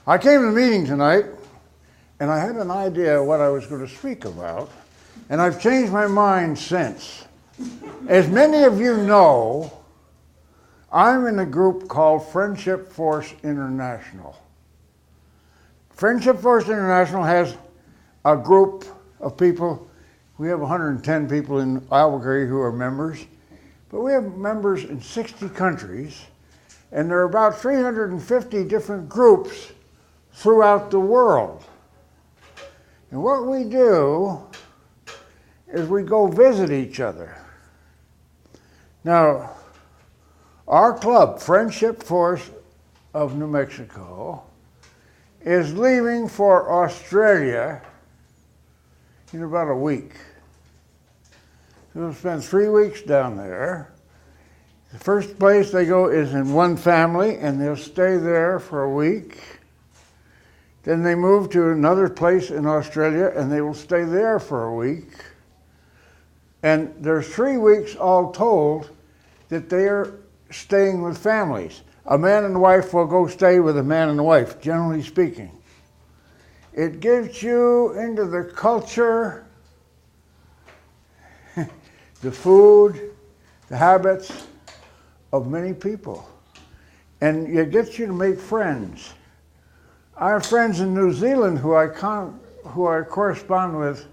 I came to the meeting tonight, and I had an idea of what I was going to speak about, and I've changed my mind since. As many of you know, I'm in a group called Friendship Force International. Friendship Force International has a group of people. We have 110 people in Albuquerque who are members, but we have members in 60 countries, and there are about 350 different groups throughout the world. And what we do is we go visit each other. Now, our club, Friendship Force of New Mexico, is leaving for Australia in about a week. We'll spend 3 weeks down there. The first place they go is in one family, and they'll stay there for a week. Then they move to another place in Australia, and they will stay there for a week. And there's 3 weeks all told that they are staying with families. A man and wife will go stay with a man and wife, generally speaking. It gets you into the culture, the food, the habits of many people. And it gets you to make friends. I have friends in New Zealand who I correspond with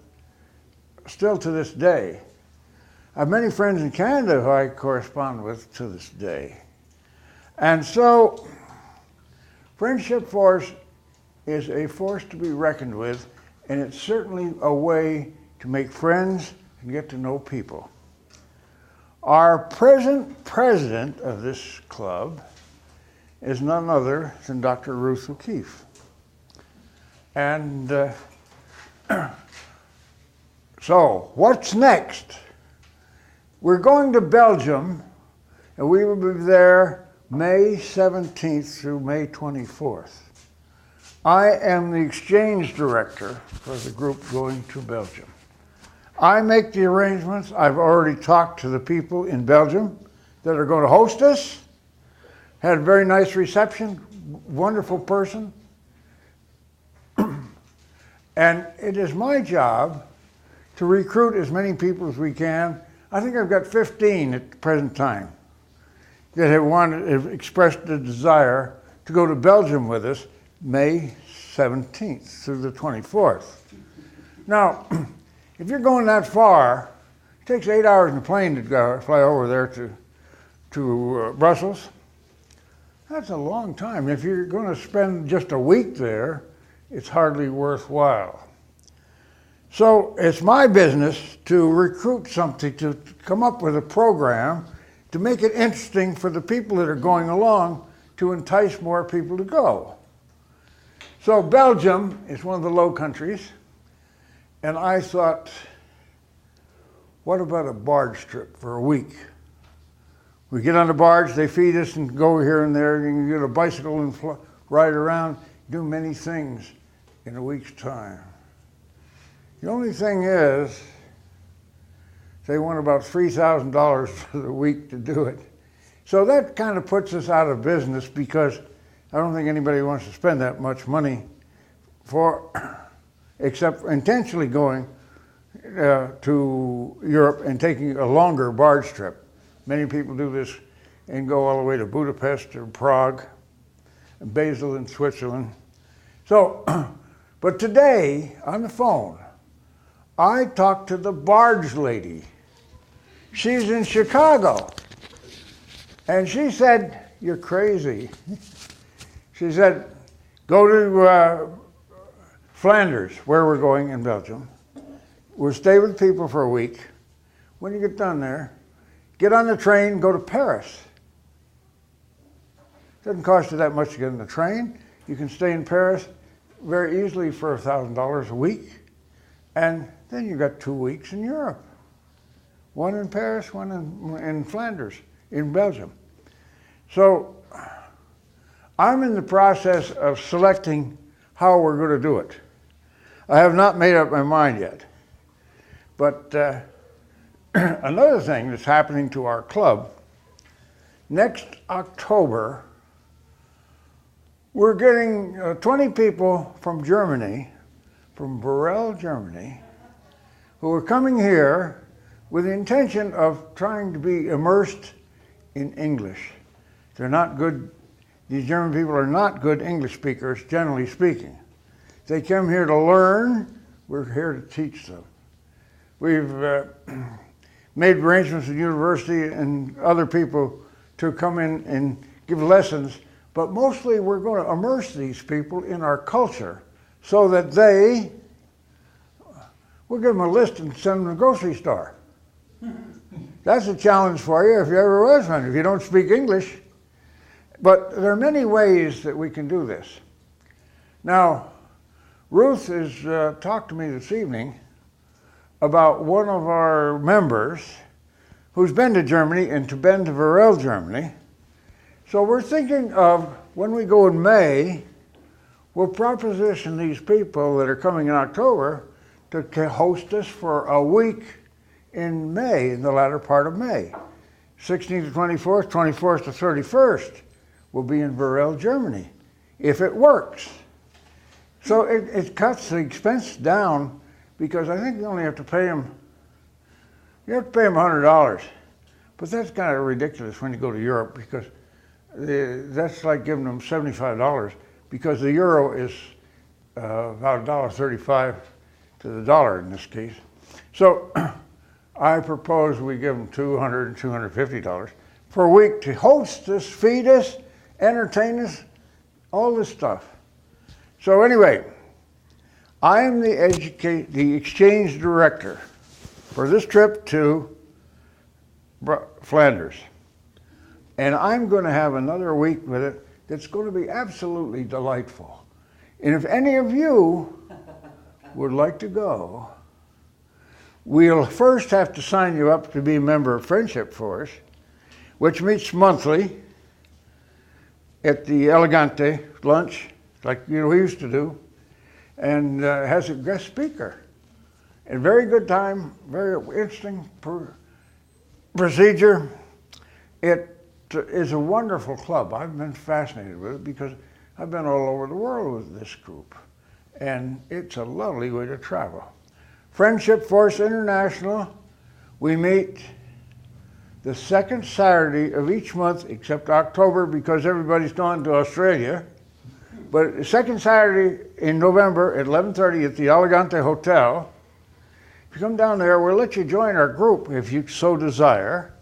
still to this day. I have many friends in Canada who I correspond with to this day. And so, Friendship Force is a force to be reckoned with, and it's certainly a way to make friends and get to know people. Our present president of this club is none other than Dr. Ruth O'Keefe. And so, what's next? We're going to Belgium, and we will be there May 17th through May 24th. I am the exchange director for the group going to Belgium. I make the arrangements. I've already talked to the people in Belgium that are going to host us. Had a very nice reception, wonderful person. And it is my job to recruit as many people as we can. I think I've got 15 at the present time that have expressed the desire to go to Belgium with us May 17th through the 24th. Now, if you're going that far, it takes 8 hours in a plane to fly over there to Brussels. That's a long time. If you're going to spend just a week there, it's hardly worthwhile. So it's my business to recruit something, to come up with a program to make it interesting for the people that are going along, to entice more people to go. So Belgium is one of the Low Countries, and I thought, what about a barge trip for a week? We get on the barge, they feed us and go here and there, you can get a bicycle and ride around, do many things in a week's time. The only thing is, they want about $3,000 for the week to do it. So that kind of puts us out of business, because I don't think anybody wants to spend that much money except intentionally going to Europe and taking a longer barge trip. Many people do this and go all the way to Budapest or Prague, and Basel in Switzerland. So, but today on the phone, I talked to the barge lady. She's in Chicago. And she said, "You're crazy." She said, "Go to Flanders, where we're going in Belgium. We'll stay with people for a week. When you get done there, get on the train, go to Paris. Doesn't cost you that much to get on the train. You can stay in Paris very easily for $1,000 a week. And then you got 2 weeks in Europe. One in Paris, one in Flanders, in Belgium." So I'm in the process of selecting how we're going to do it. I have not made up my mind yet. But another thing that's happening to our club, next October, We're getting 20 people from Germany, from Burroughs, Germany, who are coming here with the intention of trying to be immersed in English. They're not good, these German people are not good English speakers, generally speaking. They come here to learn, we're here to teach them. We've made arrangements with the university and other people to come in and give lessons, but mostly we're going to immerse these people in our culture so that we'll give them a list and send them to the grocery store. That's a challenge for you if you ever was one, if you don't speak English. But there are many ways that we can do this. Now, Ruth has talked to me this evening about one of our members who's been to Germany and been to Burroughs, Germany. So we're thinking of, when we go in May, we'll proposition these people that are coming in October to host us for a week in May, in the latter part of May. 16th to 24th, 24th to 31st will be in Burroughs, Germany, if it works. So it cuts the expense down, because I think you only have to pay them, $100. But that's kind of ridiculous when you go to Europe, because that's like giving them $75, because the euro is about $1.35 to the dollar in this case. So I propose we give them $200 and $250 for a week to host us, feed us, entertain us, all this stuff. So anyway, I am the exchange director for this trip to Flanders. And I'm going to have another week with it that's going to be absolutely delightful. And if any of you would like to go, we'll first have to sign you up to be a member of Friendship Force, which meets monthly at the Elegante lunch, like we used to do, and has a guest speaker. And very good time, very interesting procedure. It is a wonderful club. I've been fascinated with it because I've been all over the world with this group. And it's a lovely way to travel. Friendship Force International, we meet the second Saturday of each month, except October because everybody's gone to Australia. But the second Saturday in November at 11:30 at the Elegante Hotel. If you come down there, we'll let you join our group if you so desire.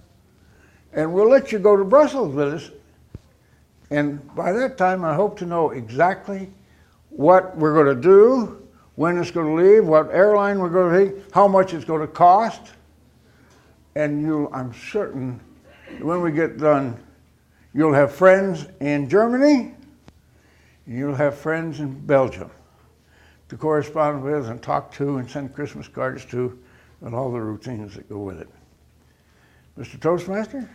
And we'll let you go to Brussels with us. And by that time, I hope to know exactly what we're going to do, when it's going to leave, what airline we're going to take, how much it's going to cost. And I'm certain when we get done, you'll have friends in Germany, and you'll have friends in Belgium to correspond with and talk to and send Christmas cards to, and all the routines that go with it. Mr. Toastmaster?